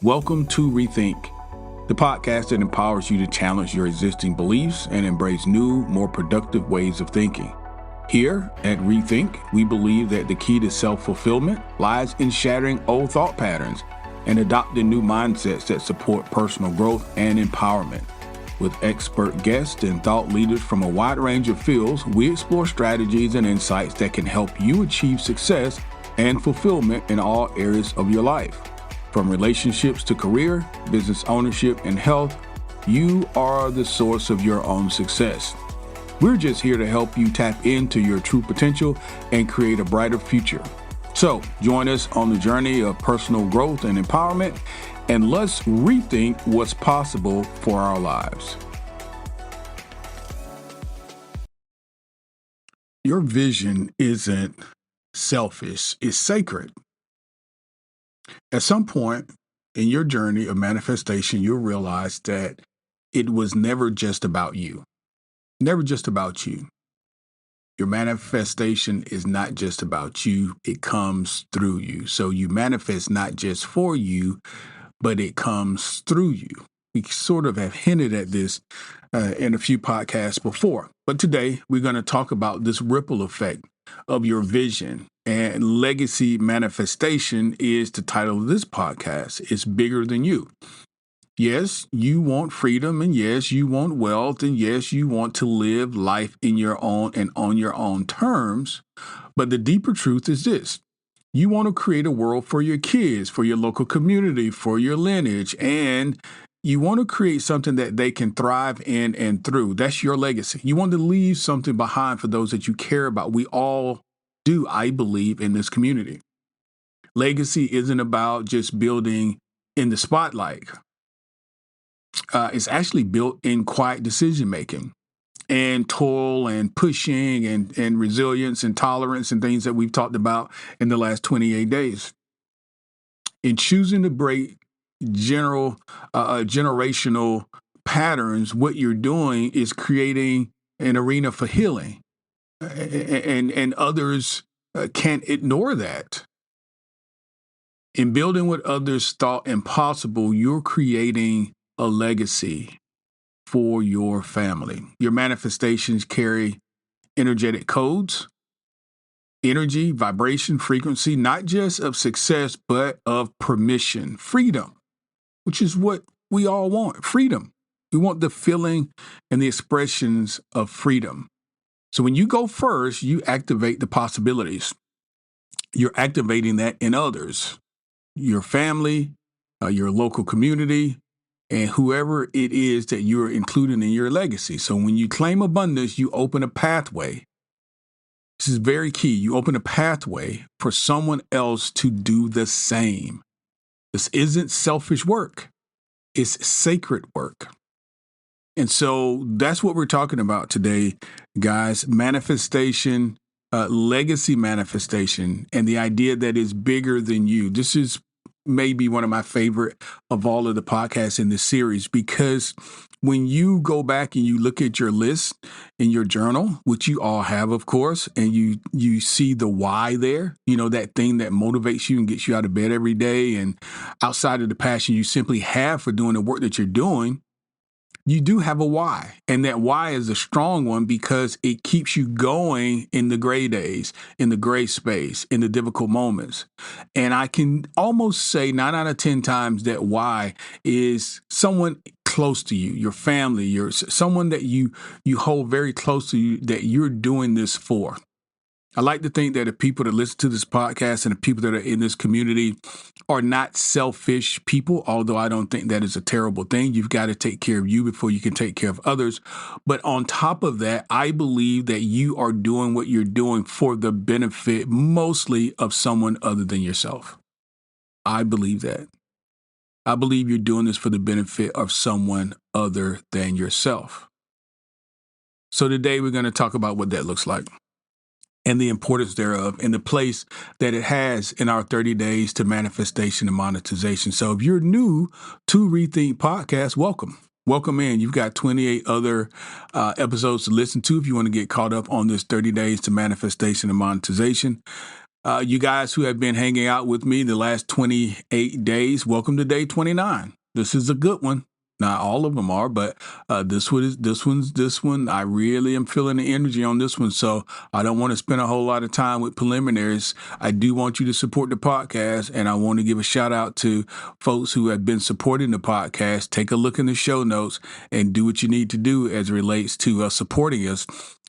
Welcome to Rethink, the podcast that empowers you to challenge your existing beliefs and embrace new, more productive ways of thinking. Here at Rethink, we believe that the key to self-fulfillment lies in shattering old thought patterns and adopting new mindsets that support personal growth and empowerment. With expert guests and thought leaders from a wide range of fields, we explore strategies and insights that can help you achieve success and fulfillment in all areas of your life. From relationships to career, business ownership, and health, you are the source of your own success. We're just here to help you tap into your true potential and create a brighter future. So join us on the journey of personal growth and empowerment, and let's rethink what's possible for our lives. Your vision isn't selfish, it's sacred. At some point in your journey of manifestation, you'll realize that it was never just about you. Never just about you. Your manifestation is not just about you, it comes through you. So you manifest not just for you, but it comes through you. We sort of have hinted at this in a few podcasts before. But today we're going to talk about this ripple effect of your vision. And legacy manifestation is the title of this podcast. It's bigger than you. Yes, you want freedom, and yes, you want wealth, and yes, you want to live life in your own and on your own terms. But the deeper truth is this. You want to create a world for your kids, for your local community, for your lineage, and you want to create something that they can thrive in and through. That's your legacy. You want to leave something behind for those that you care about. We all do, I believe, in this community. Legacy isn't about just building in the spotlight. It's actually built in quiet decision-making and toil and pushing and resilience and tolerance and things that we've talked about in the last 28 days. In choosing to break generational patterns, what you're doing is creating an arena for healing. And others can't ignore that. In building what others thought impossible, you're creating a legacy for your family. Your manifestations carry energetic codes, energy, vibration, frequency, not just of success, but of permission, freedom, which is what we all want, freedom. We want the feeling and the expressions of freedom. So when you go first, you activate the possibilities. You're activating that in others, your family, your local community, and whoever it is that you're including in your legacy. So when you claim abundance, you open a pathway. This is very key. You open a pathway for someone else to do the same. This isn't selfish work. It's sacred work. And so that's what we're talking about today, guys. Manifestation, legacy manifestation, and the idea that it's bigger than you. This is maybe one of my favorite of all of the podcasts in this series, because when you go back and you look at your list in your journal, which you all have, of course, and you see the why there, you know, that thing that motivates you and gets you out of bed every day, and outside of the passion you simply have for doing the work that you're doing, you do have a why. And that why is a strong one because it keeps you going in the gray days, in the gray space, in the difficult moments. And I can almost say 9 out of 10 times that why is someone close to you, your family, someone that you hold very close to you that you're doing this for. I like to think that the people that listen to this podcast and the people that are in this community are not selfish people, although I don't think that is a terrible thing. You've got to take care of you before you can take care of others. But on top of that, I believe that you are doing what you're doing for the benefit mostly of someone other than yourself. I believe that. I believe you're doing this for the benefit of someone other than yourself. So today we're going to talk about what that looks like, and the importance thereof, and the place that it has in our 30 days to manifestation and monetization. So if you're new to Rethink Podcast, welcome. Welcome in. You've got 28 other episodes to listen to if you want to get caught up on this 30 days to manifestation and monetization. You guys who have been hanging out with me the last 28 days, welcome to day 29. This is a good one. Not all of them are, but this one. I really am feeling the energy on this one. So I don't want to spend a whole lot of time with preliminaries. I do want you to support the podcast, and I want to give a shout out to folks who have been supporting the podcast. Take a look in the show notes and do what you need to do as it relates to supporting us.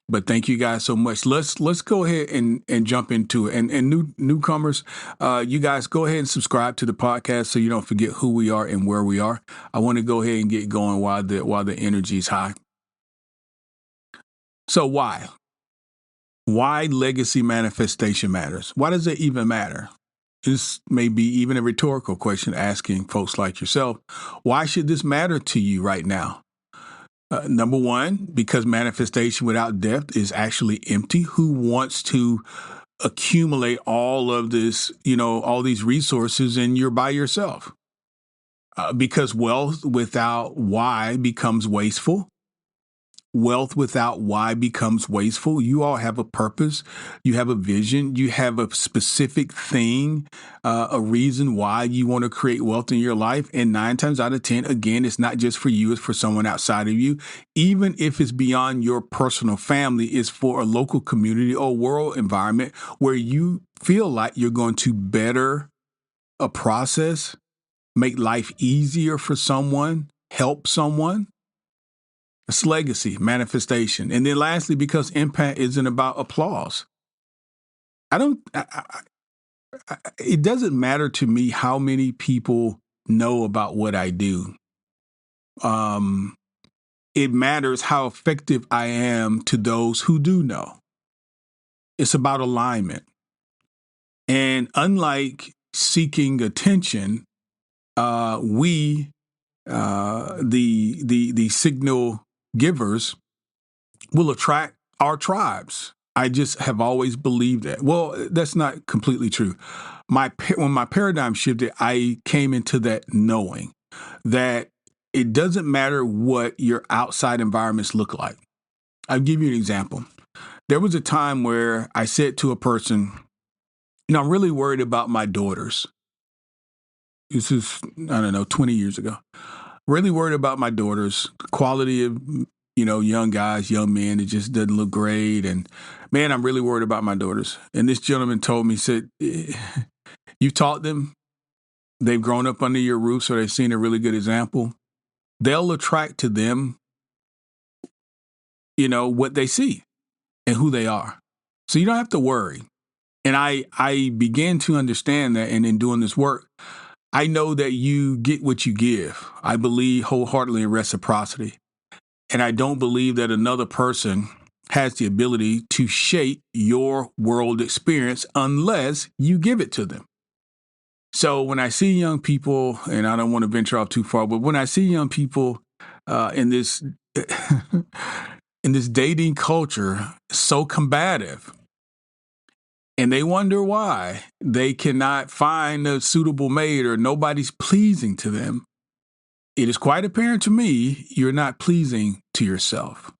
But thank you guys so much. Let's go ahead and jump into it. And newcomers, you guys go ahead and subscribe to the podcast so you don't forget who we are and where we are. I want to go ahead and get going while the energy is high. So why legacy manifestation matters? Why does it even matter? This may be even a rhetorical question asking folks like yourself. Why should this matter to you right now? Number one, because manifestation without depth is actually empty. Who wants to accumulate all of this, all these resources and you're by yourself? Because wealth without why becomes wasteful. Wealth without why becomes wasteful. You all have a purpose. You have a vision. You have a specific thing, a reason why you want to create wealth in your life. And 9 times out of 10, again, it's not just for you, it's for someone outside of you. Even if it's beyond your personal family, it's for a local community or world environment where you feel like you're going to better a process, make life easier for someone, help someone. It's legacy, manifestation. And then lastly, because impact isn't about applause. It doesn't matter to me how many people know about what I do. It matters how effective I am to those who do know. It's about alignment. And unlike seeking attention, we, the signal givers, will attract our tribes. I just have always believed that. Well, that's not completely true. When my paradigm shifted, I came into that knowing that it doesn't matter what your outside environments look like. I'll give you an example. There was a time where I said to a person, I'm really worried about my daughters. This is, 20 years ago. Really worried about my daughters, quality of, young guys, young men. It just doesn't look great. And man, I'm really worried about my daughters. And this gentleman told me, said, you taught them, they've grown up under your roof, so they've seen a really good example. They'll attract to them, what they see and who they are. So you don't have to worry. And I began to understand that. And in doing this work, I know that you get what you give. I believe wholeheartedly in reciprocity. And I don't believe that another person has the ability to shape your world experience unless you give it to them. So when I see young people, and I don't want to venture off too far, but when I see young people in this in this dating culture so combative, and they wonder why they cannot find a suitable mate or nobody's pleasing to them, it is quite apparent to me you're not pleasing to yourself.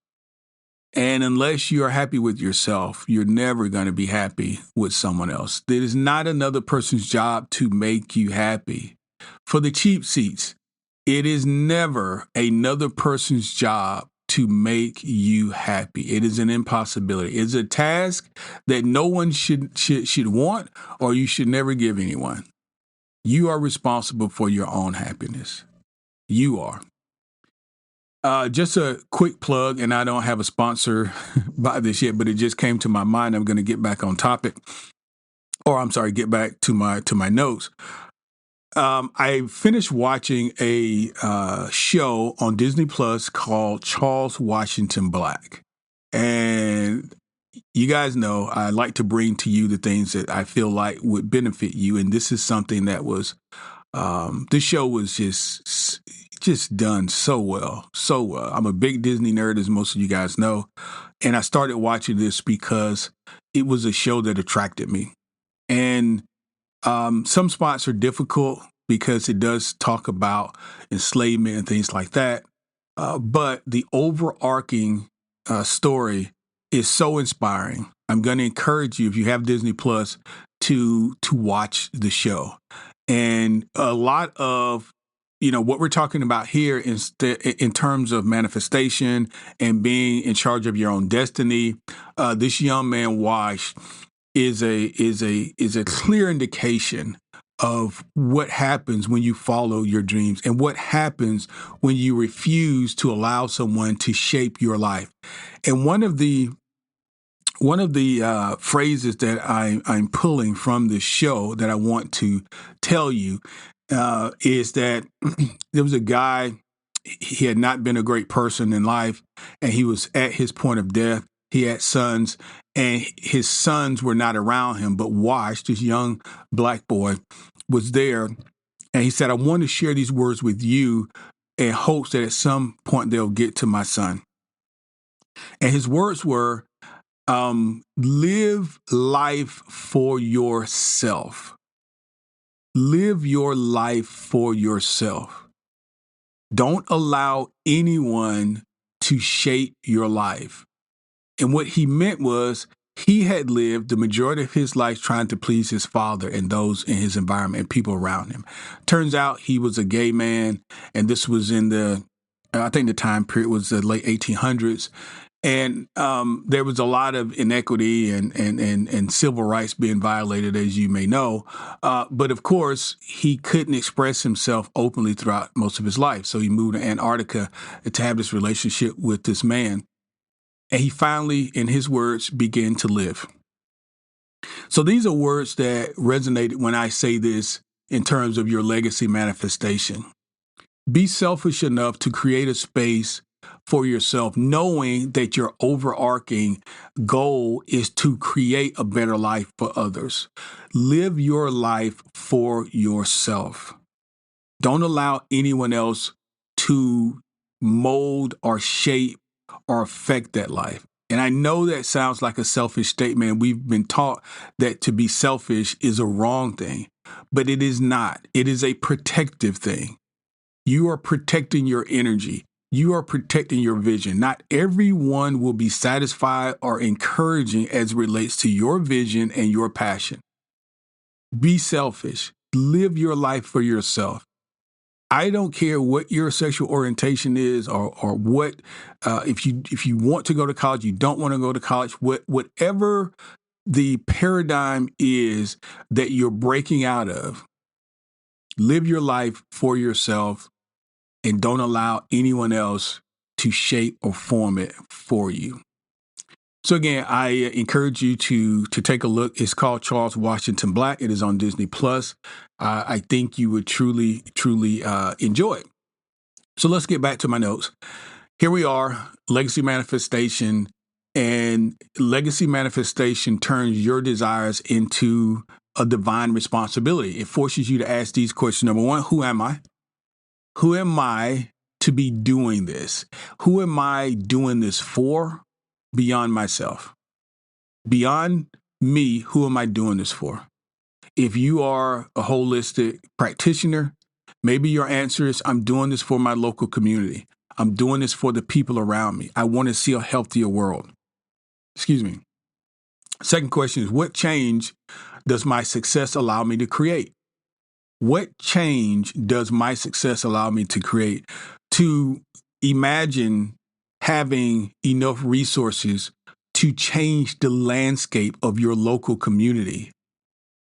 And unless you are happy with yourself, you're never going to be happy with someone else. It is not another person's job to make you happy. For the cheap seats, it is never another person's job to make you happy. It is an impossibility. It's a task that no one should want, or you should never give anyone. You are responsible for your own happiness. You are. Just a quick plug, and I don't have a sponsor by this yet, but it just came to my mind. I'm going to get back on topic, get back to my notes. I finished watching a show on Disney Plus called Charles Washington Black. And you guys know I like to bring to you the things that I feel like would benefit you. And this is something that was, this show was just done so well. I'm a big Disney nerd, as most of you guys know. And I started watching this because it was a show that attracted me. And some spots are difficult because it does talk about enslavement and things like that. But the overarching story is so inspiring. I'm going to encourage you, if you have Disney Plus, to watch the show. And a lot of what we're talking about here in terms of manifestation and being in charge of your own destiny. This young man Wash is a clear indication of what happens when you follow your dreams and what happens when you refuse to allow someone to shape your life. And one of the phrases that I'm pulling from this show that I want to tell you is that there was a guy. He had not been a great person in life, and he was at his point of death. He had sons, and his sons were not around him, but Wash, this young black boy, was there. And he said, I want to share these words with you in hopes that at some point they'll get to my son. And his words were, live life for yourself. Live your life for yourself. Don't allow anyone to shape your life. And what he meant was he had lived the majority of his life trying to please his father and those in his environment and people around him. Turns out he was a gay man, and this was in I think the time period was the late 1800s. And there was a lot of inequity and civil rights being violated, as you may know. But of course, he couldn't express himself openly throughout most of his life. So he moved to Antarctica to have this relationship with this man. And he finally, in his words, began to live. So these are words that resonated when I say this in terms of your legacy manifestation. Be selfish enough to create a space for yourself, knowing that your overarching goal is to create a better life for others. Live your life for yourself. Don't allow anyone else to mold or shape or affect that life. And I know that sounds like a selfish statement. We've been taught that to be selfish is a wrong thing, but it is not. It is a protective thing. You are protecting your energy. You are protecting your vision. Not everyone will be satisfied or encouraging as it relates to your vision and your passion. Be selfish. Live your life for yourself. I don't care what your sexual orientation is or what, if you want to go to college, you don't want to go to college, whatever the paradigm is that you're breaking out of, live your life for yourself. And don't allow anyone else to shape or form it for you. So again, I encourage you to take a look. It's called Charles Washington Black. It is on Disney Plus. I think you would truly enjoy it. So let's get back to my notes. Here we are, legacy manifestation, and legacy manifestation turns your desires into a divine responsibility. It forces you to ask these questions. Number one, who am I? Who am I to be doing this? Who am I doing this for beyond myself? Beyond me, who am I doing this for? If you are a holistic practitioner, maybe your answer is, I'm doing this for my local community. I'm doing this for the people around me. I want to see a healthier world. Excuse me. Second question is, what change does my success allow me to create? What change does my success allow me to create? To imagine having enough resources to change the landscape of your local community.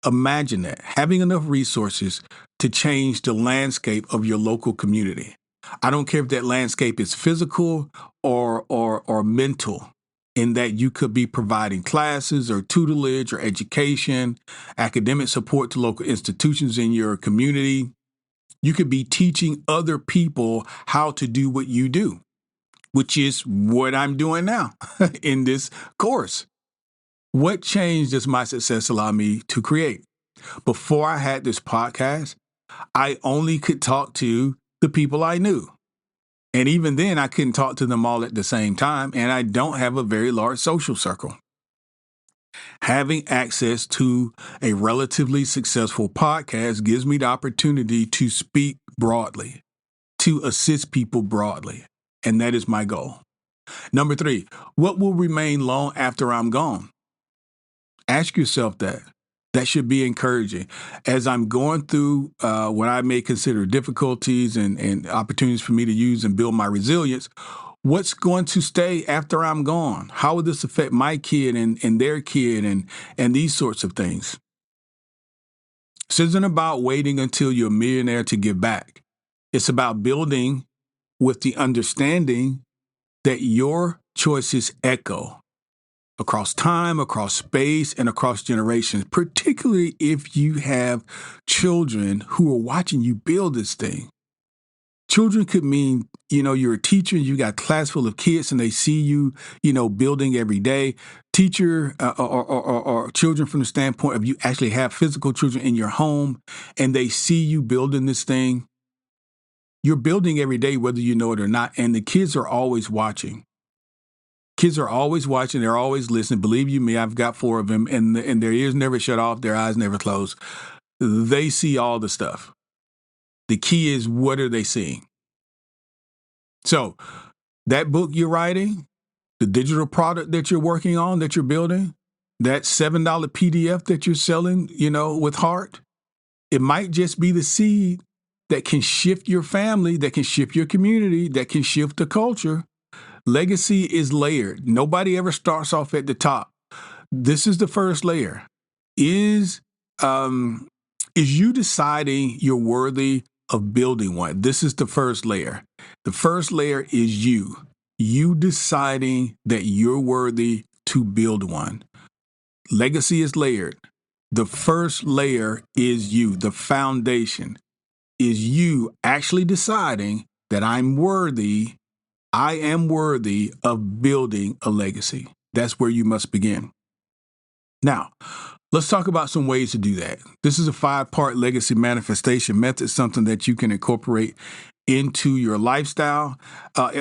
Imagine that, having enough resources to change the landscape of your local community. I don't care if that landscape is physical or mental, in that you could be providing classes or tutelage or education, academic support to local institutions in your community. You could be teaching other people how to do what you do, which is what I'm doing now in this course. What change does my success allow me to create? Before I had this podcast, I only could talk to the people I knew. And even then, I couldn't talk to them all at the same time, and I don't have a very large social circle. Having access to a relatively successful podcast gives me the opportunity to speak broadly, to assist people broadly, and that is my goal. Number 3, what will remain long after I'm gone? Ask yourself that. That should be encouraging. As I'm going through what I may consider difficulties and opportunities for me to use and build my resilience, what's going to stay after I'm gone? How will this affect my kid and their kid and these sorts of things? This isn't about waiting until you're a millionaire to give back. It's about building with the understanding that your choices echo across time, across space, and across generations, particularly if you have children who are watching you build this thing. Children could mean, you're a teacher, you got a class full of kids and they see you, building every day. Teacher or children from the standpoint of you actually have physical children in your home and they see you building this thing. You're building every day, whether you know it or not. And the kids are always watching. Kids are always watching. They're always listening. Believe you me, I've got 4 of them and their ears never shut off. Their eyes never close. They see all the stuff. The key is, what are they seeing? So that book you're writing, the digital product that you're working on, that you're building, that $7 PDF that you're selling, with heart, it might just be the seed that can shift your family, that can shift your community, that can shift the culture. Legacy is layered. Nobody ever starts off at the top. This is the first layer. Is you deciding you're worthy of building one? This is the first layer. The first layer is you. You deciding that you're worthy to build one. Legacy is layered. The first layer is you. The foundation is you actually deciding that I am worthy of building a legacy. That's where you must begin. Now, let's talk about some ways to do that. This is a 5-part legacy manifestation method, something that you can incorporate into your lifestyle,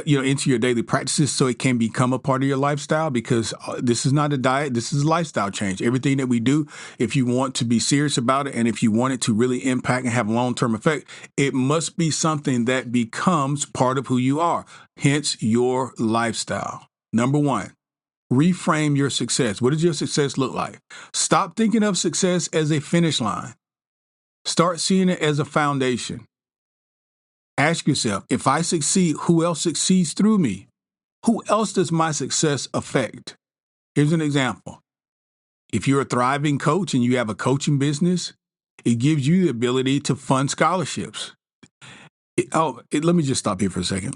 into your daily practices so it can become a part of your lifestyle, because this is not a diet, this is a lifestyle change. Everything that we do, if you want to be serious about it and if you want it to really impact and have long-term effect, it must be something that becomes part of who you are, hence your lifestyle. Number 1, reframe your success. What does your success look like? Stop thinking of success as a finish line. Start seeing it as a foundation. Ask yourself, if I succeed, who else succeeds through me? Who else does my success affect? Here's an example. If you're a thriving coach and you have a coaching business, it gives you the ability to fund scholarships. Let me just stop here for a second.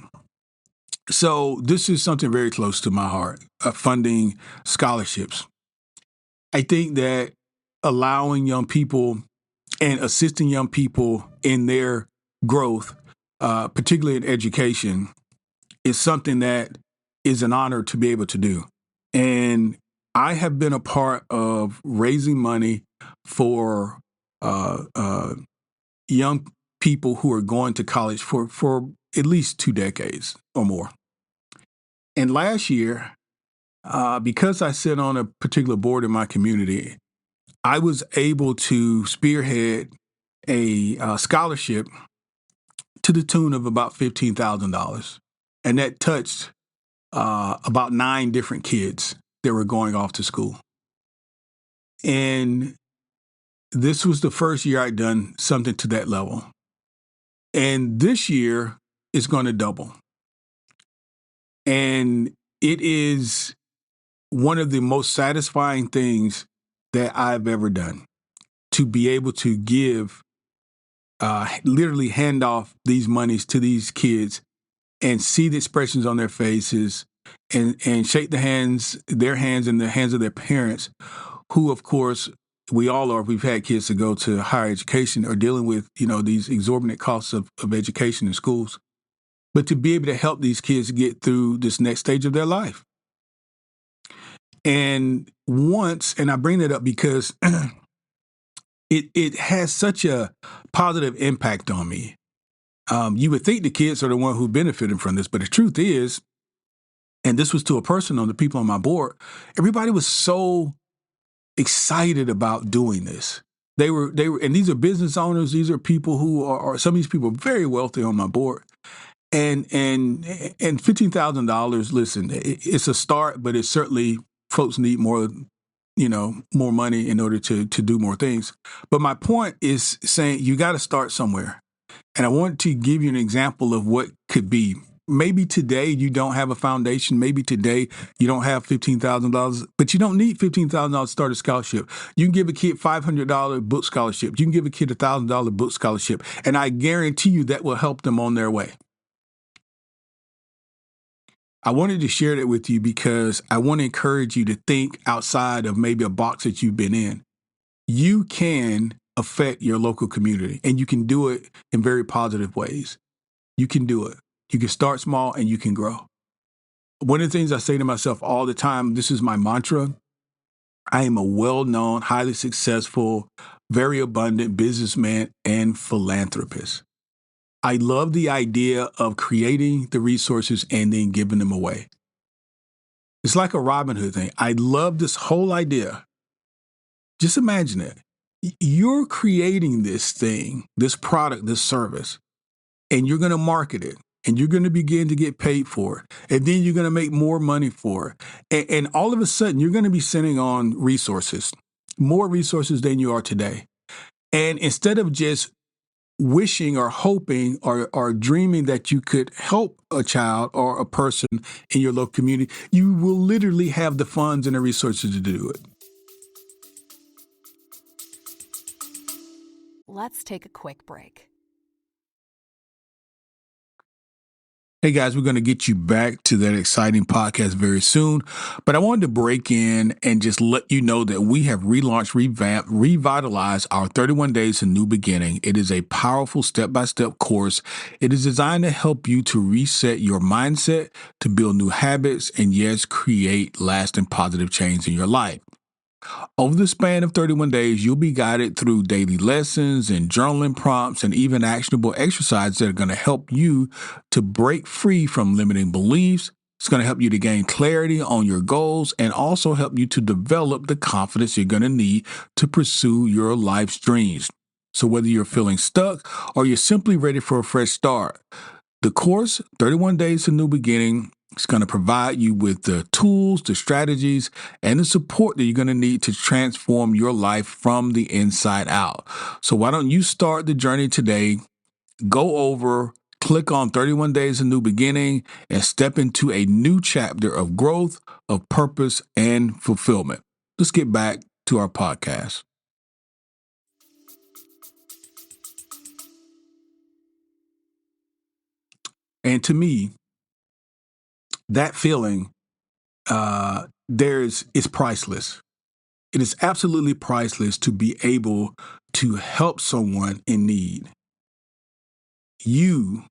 So this is something very close to my heart, funding scholarships. I think that allowing young people and assisting young people in their growth, particularly in education, is something that is an honor to be able to do. And I have been a part of raising money for young people who are going to college for at least 2 decades or more. And last year, because I sit on a particular board in my community, I was able to spearhead a scholarship to the tune of about $15,000. And that touched about 9 different kids that were going off to school. And this was the first year I'd done something to that level. And this year is going to double. And it is one of the most satisfying things that I've ever done, to be able to give, literally hand off these monies to these kids and see the expressions on their faces and shake their hands in the hands of their parents, who, of course, we all are. We've had kids to go to higher education or dealing with, these exorbitant costs of education in schools. But to be able to help these kids get through this next stage of their life. And I bring that up because it has such a positive impact on me. You would think the kids are the one who benefited from this, but the truth is, and this was to a person on the people on my board, everybody was so excited about doing this. They were, and these are business owners. These are people who are some of these people are very wealthy on my board. And $15,000, listen, it's a start, but it's certainly, folks need more more money in order to do more things. But my point is saying you got to start somewhere. And I want to give you an example of what could be. Maybe today you don't have a foundation. Maybe today you don't have $15,000, but you don't need $15,000 to start a scholarship. You can give a kid $500 book scholarship. You can give a kid $1,000 book scholarship. And I guarantee you that will help them on their way. I wanted to share that with you because I want to encourage you to think outside of maybe a box that you've been in. You can affect your local community, and you can do it in very positive ways. You can do it. You can start small and you can grow. One of the things I say to myself all the time, this is my mantra. I am a well-known, highly successful, very abundant businessman and philanthropist. I love the idea of creating the resources and then giving them away. It's like a Robin Hood thing. I love this whole idea. Just imagine it. You're creating this thing, this product, this service, and you're going to market it. And you're going to begin to get paid for it. And then you're going to make more money for it. And all of a sudden, you're going to be sitting on resources, more resources than you are today. And instead of just wishing or hoping or dreaming that you could help a child or a person in your local community, you will literally have the funds and the resources to do it. Let's take a quick break. Hey guys, we're going to get you back to that exciting podcast very soon. But I wanted to break in and just let you know that we have relaunched, revamped, revitalized our 31 Days to New Beginning. It is a powerful step-by-step course. It is designed to help you to reset your mindset, to build new habits, and yes, create lasting positive change in your life. Over the span of 31 days, you'll be guided through daily lessons and journaling prompts and even actionable exercises that are going to help you to break free from limiting beliefs. It's going to help you to gain clarity on your goals and also help you to develop the confidence you're going to need to pursue your life's dreams. So whether you're feeling stuck or you're simply ready for a fresh start, the course, 31 Days to New Beginning, is going to provide you with the tools, the strategies, and the support that you're going to need to transform your life from the inside out. So why don't you start the journey today? Go over, click on 31 Days to New Beginning, and step into a new chapter of growth, of purpose, and fulfillment. Let's get back to our podcast. And to me, that feeling is priceless. It is absolutely priceless to be able to help someone in need. You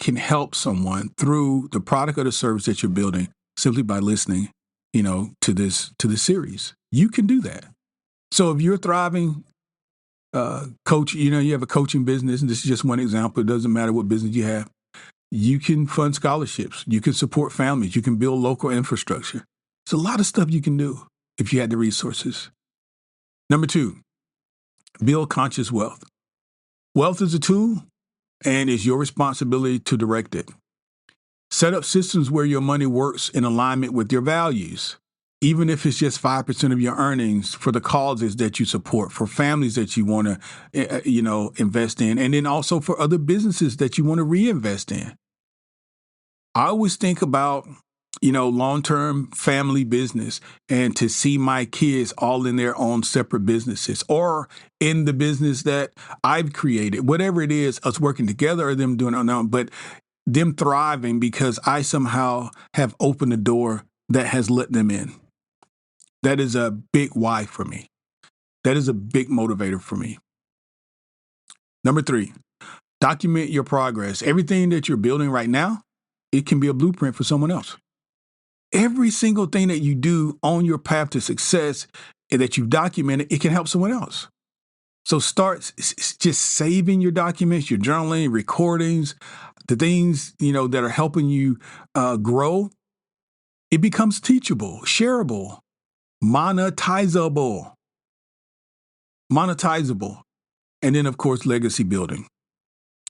can help someone through the product or the service that you're building simply by listening, to this series. You can do that. So if you're thriving, coach, you have a coaching business, and this is just one example. It doesn't matter what business you have. You can fund scholarships. You can support families. You can build local infrastructure. There's a lot of stuff you can do if you had the resources. Number 2, build conscious wealth. Wealth is a tool, and it's your responsibility to direct it. Set up systems where your money works in alignment with your values, even if it's just 5% of your earnings, for the causes that you support, for families that you want to, invest in, and then also for other businesses that you want to reinvest in. I always think about, long-term family business, and to see my kids all in their own separate businesses or in the business that I've created, whatever it is, us working together or them doing it on their own, but them thriving because I somehow have opened a door that has let them in. That is a big why for me. That is a big motivator for me. Number 3, document your progress. Everything that you're building right now, it can be a blueprint for someone else. Every single thing that you do on your path to success and that you've documented, it can help someone else. So start just saving your documents, your journaling, recordings, the things, that are helping you grow. It becomes teachable, shareable, monetizable. And then, of course, legacy building.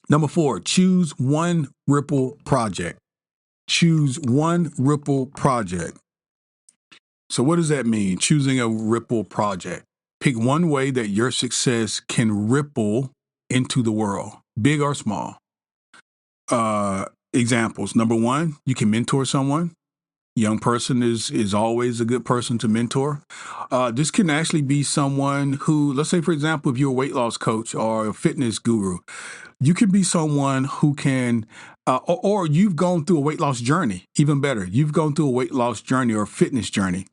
Number 4, choose one ripple project. Choose one ripple project. So what does that mean? Choosing a ripple project. Pick one way that your success can ripple into the world, big or small. Examples. Number one, you can mentor someone. Young person is always a good person to mentor. This can actually be someone who, let's say, for example, if you're a weight loss coach or a fitness guru, you can be someone who can, or you've gone through a weight loss journey. Even better, you've gone through a weight loss journey or a fitness journey.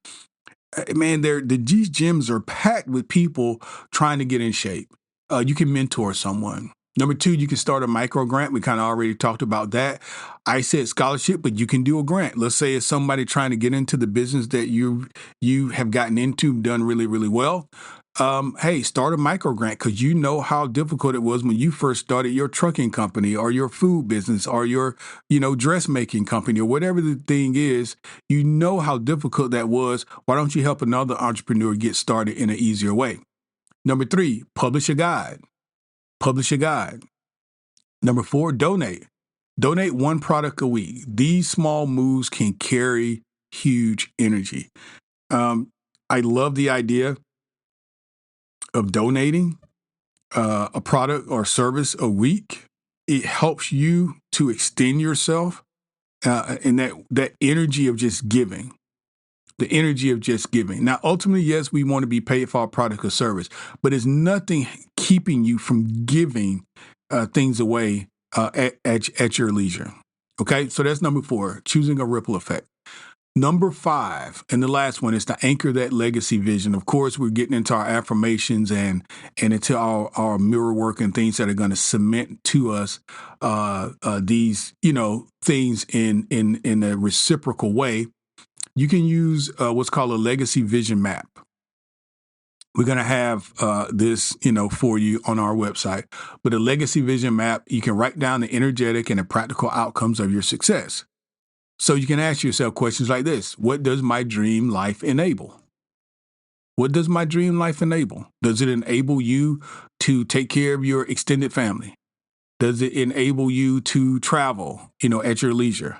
Man, these gyms are packed with people trying to get in shape. You can mentor someone. Number two, you can start a micro grant. We kind of already talked about that. I said scholarship, but you can do a grant. Let's say it's somebody trying to get into the business that you have gotten into, done really, really well. Hey, start a micro grant because you know how difficult it was when you first started your trucking company or your food business or your, dressmaking company or whatever the thing is. You know how difficult that was. Why don't you help another entrepreneur get started in an easier way? Number three, publish a guide. Publish a guide. Number four, donate. Donate one product a week. These small moves can carry huge energy. I love the idea of donating a product or service a week. It helps you to extend yourself and that energy of just giving. The energy of just giving. Now, ultimately, yes, we want to be paid for our product or service, but there's nothing keeping you from giving things away at your leisure. Okay, so that's number four, choosing a ripple effect. Number five, and the last one is to anchor that legacy vision. Of course, we're getting into our affirmations and into our mirror work and things that are going to cement to us these things in a reciprocal way. You can use what's called a legacy vision map. We're going to have this, for you on our website. But a legacy vision map, you can write down the energetic and the practical outcomes of your success. So you can ask yourself questions like this. What does my dream life enable? What does my dream life enable? Does it enable you to take care of your extended family? Does it enable you to travel, at your leisure?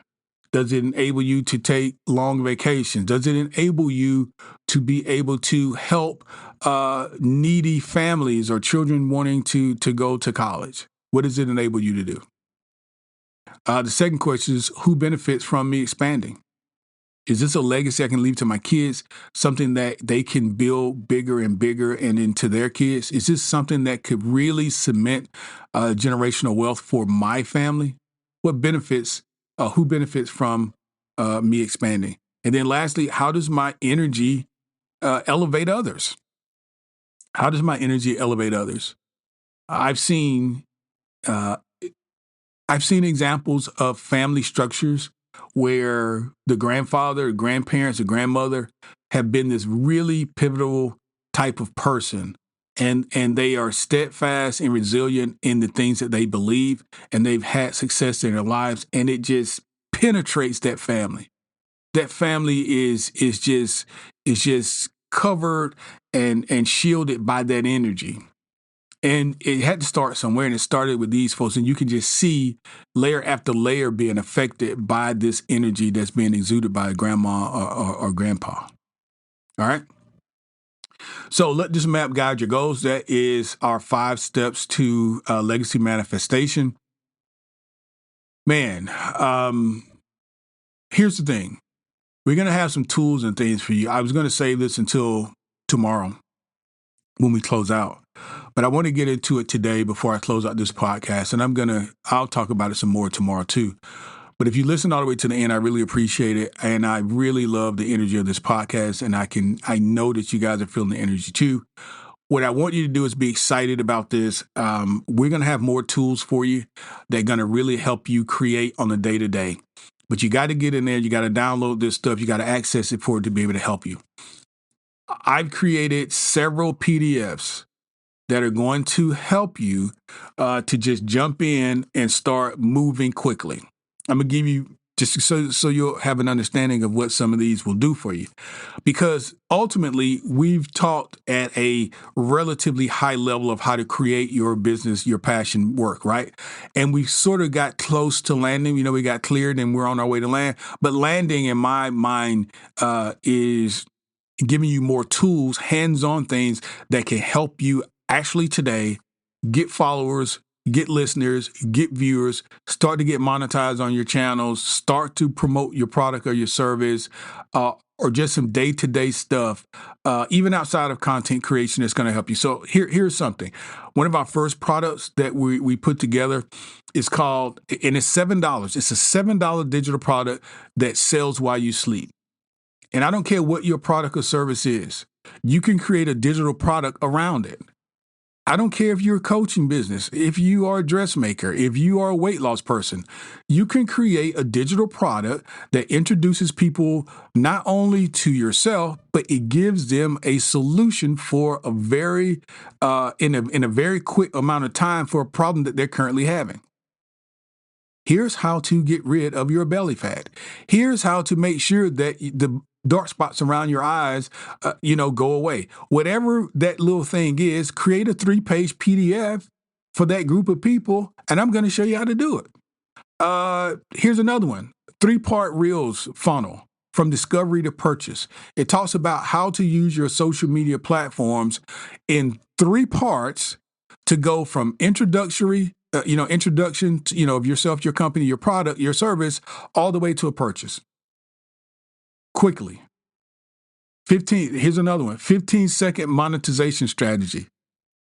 Does it enable you to take long vacations? Does it enable you to be able to help needy families or children wanting to go to college? What does it enable you to do? The second question is, who benefits from me expanding? Is this a legacy I can leave to my kids, something that they can build bigger and bigger and into their kids? Is this something that could really cement generational wealth for my family? What benefits, who benefits from me expanding? And then lastly, how does my energy elevate others? How does my energy elevate others? I've seen uh, examples of family structures where the grandfather, grandparents, or grandmother have been this really pivotal type of person. And they are steadfast and resilient in the things that they believe, and they've had success in their lives, and it just penetrates that family. That family is just covered and shielded by that energy. And it had to start somewhere, and it started with these folks. And you can just see layer after layer being affected by this energy that's being exuded by grandma or grandpa. All right. So let this map guide your goals. That is our 5 steps to legacy manifestation. Man, here's the thing. We're going to have some tools and things for you. I was going to save this until tomorrow when we close out. But I want to get into it today before I close out this podcast. And I'll talk about it some more tomorrow too. But if you listen all the way to the end, I really appreciate it. And I really love the energy of this podcast. And I know that you guys are feeling the energy too. What I want you to do is be excited about this. We're going to have more tools for you that are going to really help you create on the day to day. But you got to get in there. You got to download this stuff. You got to access it for it to be able to help you. I've created several PDFs that are going to help you to just jump in and start moving quickly. I'm going to give you just so you'll have an understanding of what some of these will do for you. Because ultimately, we've talked at a relatively high level of how to create your business, your passion work, right? And we sort of got close to landing. We got cleared and we're on our way to land. But landing, in my mind, is giving you more tools, hands-on things that can help you actually today get followers, get listeners, get viewers, start to get monetized on your channels, start to promote your product or your service, or just some day-to-day stuff, even outside of content creation, that's going to help you. So here's something. One of our first products that we put together is called, and it's $7. It's a $7 digital product that sells while you sleep. And I don't care what your product or service is. You can create a digital product around it. I don't care if you're a coaching business, if you are a dressmaker, if you are a weight loss person, you can create a digital product that introduces people not only to yourself, but it gives them a solution for a very, in a very quick amount of time for a problem that they're currently having. Here's how to get rid of your belly fat. Here's how to make sure that the dark spots around your eyes, go away. Whatever that little thing is, create a 3-page PDF for that group of people, and I'm going to show you how to do it. Here's another one, 3-part Reels funnel from discovery to purchase. It talks about how to use your social media platforms in 3 parts to go from introduction to, of yourself, your company, your product, your service, all the way to a purchase. Quickly. Here's another one, 15-second monetization strategy.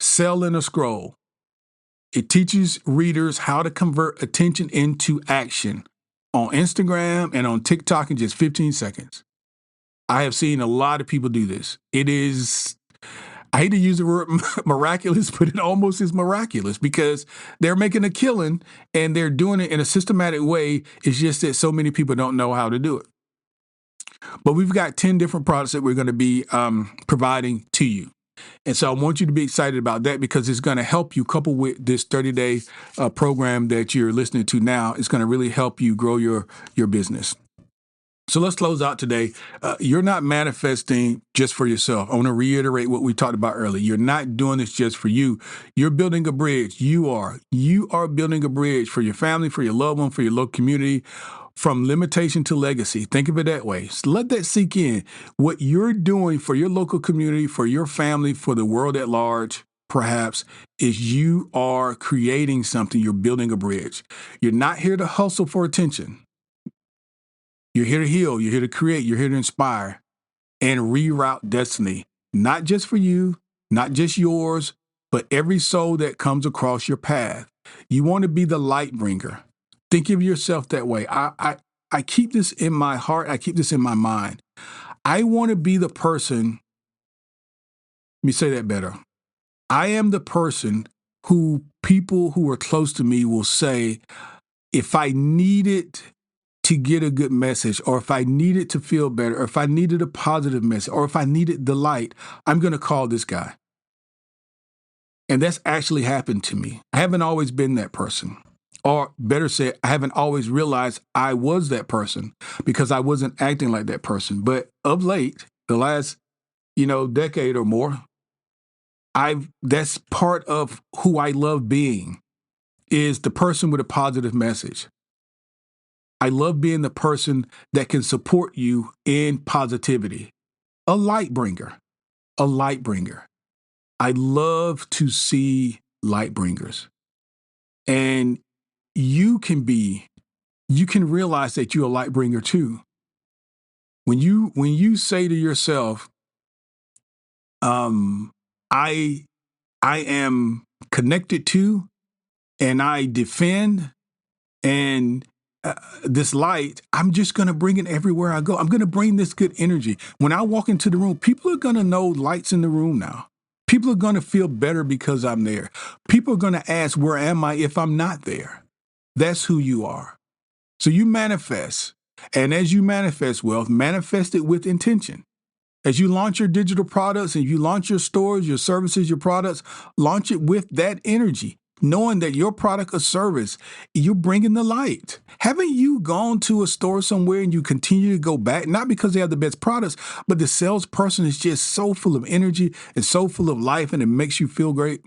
Sell in a scroll. It teaches readers how to convert attention into action on Instagram and on TikTok in just 15 seconds. I have seen a lot of people do this. It is, I hate to use the word miraculous, but it almost is miraculous because they're making a killing and they're doing it in a systematic way. It's just that so many people don't know how to do it. But we've got 10 different products that we're going to be providing to you. And so I want you to be excited about that because it's going to help you, coupled with this 30-day program that you're listening to now. It's going to really help you grow your business. So let's close out today. You're not manifesting just for yourself. I want to reiterate what we talked about earlier. You're not doing this just for you. You're building a bridge. You are building a bridge for your family, for your loved one, for your local community, from limitation to legacy. Think of it that way. So let that sink in. What you're doing for your local community, for your family, for the world at large, perhaps, is you are creating something. You're building a bridge. You're not here to hustle for attention. You're here to heal. You're here to create. You're here to inspire and reroute destiny, not just for you, not just yours, but every soul that comes across your path. You want to be the light bringer. Think of yourself that way. I keep this in my heart. I keep this in my mind. I want to be the person. Let me say that better. I am the person who people who are close to me will say, if I needed to get a good message, or if I needed to feel better, or if I needed a positive message, or if I needed the light, I'm going to call this guy. And that's actually happened to me. I haven't always been that person. Or better said, I haven't always realized I was that person because I wasn't acting like that person. But of late, the last, decade or more, that's part of who I love being, is the person with a positive message. I love being the person that can support you in positivity. A light bringer. A light bringer. I love to see light bringers. And you can realize that you're a light bringer too. When you say to yourself, I am connected to, and I defend, and this light, I'm just going to bring it everywhere I go. I'm going to bring this good energy. When I walk into the room, people are going to know light's in the room now. People are going to feel better because I'm there. People are going to ask, where am I if I'm not there? That's who you are. So you manifest. And as you manifest wealth, manifest it with intention. As you launch your digital products and you launch your stores, your services, your products, launch it with that energy, knowing that your product or service, you're bringing the light. Haven't you gone to a store somewhere and you continue to go back, not because they have the best products, but the salesperson is just so full of energy and so full of life and it makes you feel great?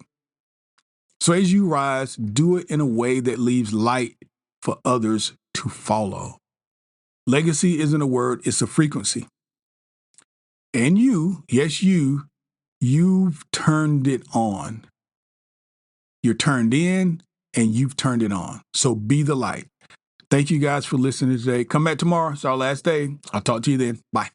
So as you rise, do it in a way that leaves light for others to follow. Legacy isn't a word, it's a frequency. And you, yes, you've turned it on. You're turned in and you've turned it on. So be the light. Thank you guys for listening today. Come back tomorrow. It's our last day. I'll talk to you then. Bye.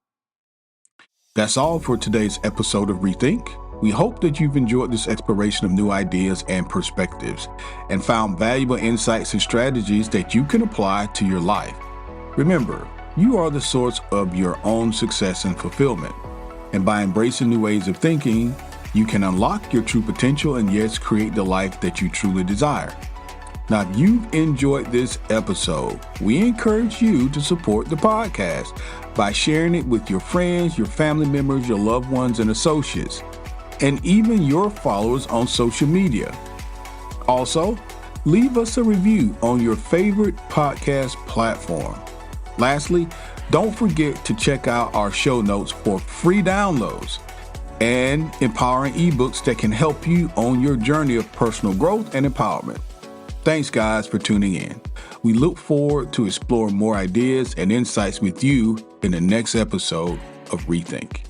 That's all for today's episode of Rethink. We hope that you've enjoyed this exploration of new ideas and perspectives and found valuable insights and strategies that you can apply to your life. Remember, you are the source of your own success and fulfillment. And by embracing new ways of thinking, you can unlock your true potential and yes, create the life that you truly desire. Now, if you've enjoyed this episode, we encourage you to support the podcast by sharing it with your friends, your family members, your loved ones, and associates, and even your followers on social media. Also, leave us a review on your favorite podcast platform. Lastly, don't forget to check out our show notes for free downloads and empowering ebooks that can help you on your journey of personal growth and empowerment. Thanks, guys, for tuning in. We look forward to exploring more ideas and insights with you in the next episode of Rethink.